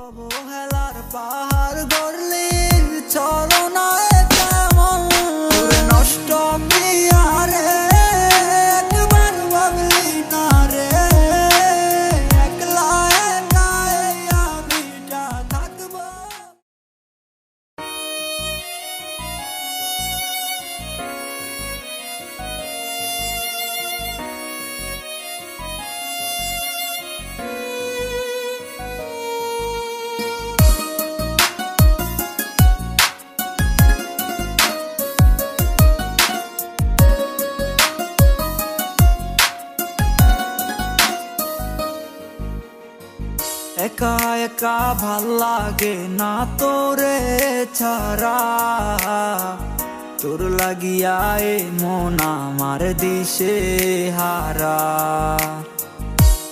অবহেলার পাহাড় গড়লি চলো না কেমন নষ্ট মিয়ারে একবার ভাবলি না রে একলা একা আমিটা থাকবো। একা একা ভাল লাগে না তোরে ছাড়া, তোর লাগিয়া এ মন আমার দিশে হারা।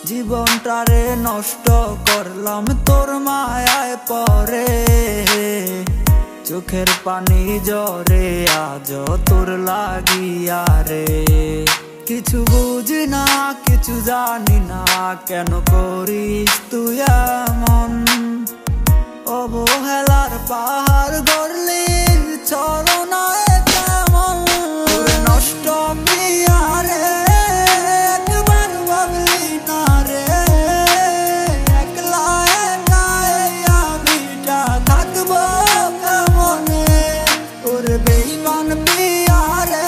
জীবনটারে নষ্ট করলাম তোর মায়ায় পরে, চোখের পানি জরে আজ তোর লাগিয়া রে। কিছু বুঝি না কিছু জানি না কেন করিস তুই এমন, অবহেলার পাহাড় গড়লি চলো না কেমন নষ্ট মিয়ারে একবার ভাবলি না রে একলা একা আমিটা থাকবো কেমনে ওর বেঈমান পিয়ারে।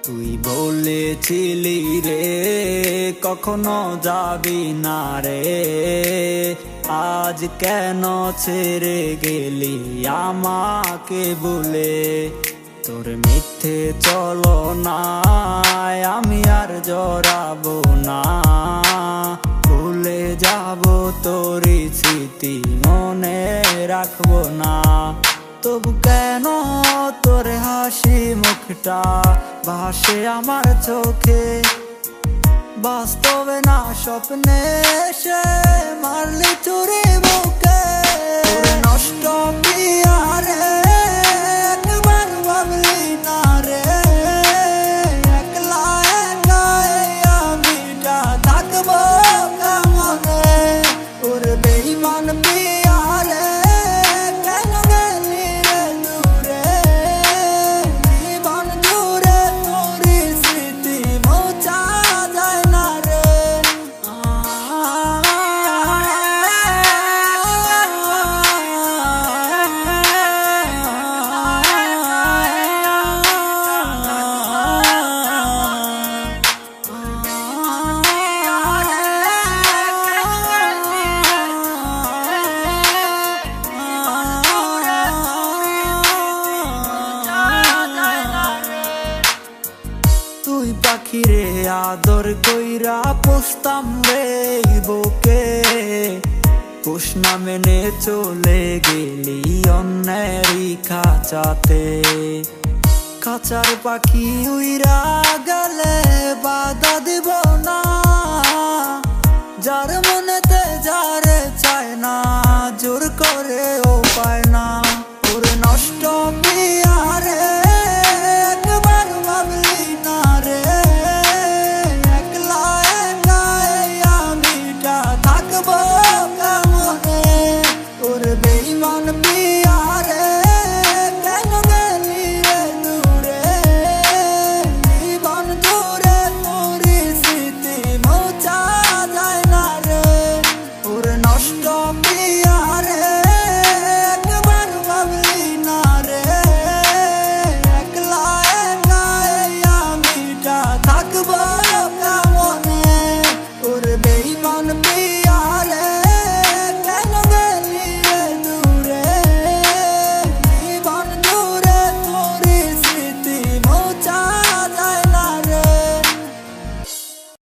তুই বলেছিলি রে কখনো যাবি না রে, আজ কেন ছেড়ে গেলি আমাকে বলে। তোর মিথ্যে চলো না আমি আর জড়াবো না, ভুলে যাবো তোর স্মৃতি মনে রাখবো না। তবু কেন তোর হাসি মুখটা ভাসে আমার চোখে, বাস্তবে না স্বপ্নে সে মারলি চুরি বুকে নষ্ট পিয়ারে একবার ভাবলি না রে একলা একা আমিটা থাকবো কেমনে ওর বেঈমান পিয়ারে। পাখিরে আদর কইরা পুষতাম রে বুকে, পুষ না মেনে চলে গেলি অন্যেরই খাঁচাতে। খাঁচার পাখি উইরা গেলে বাধা দিব না, যার মনেতে যারে চায় না জোর করে ও পায় না।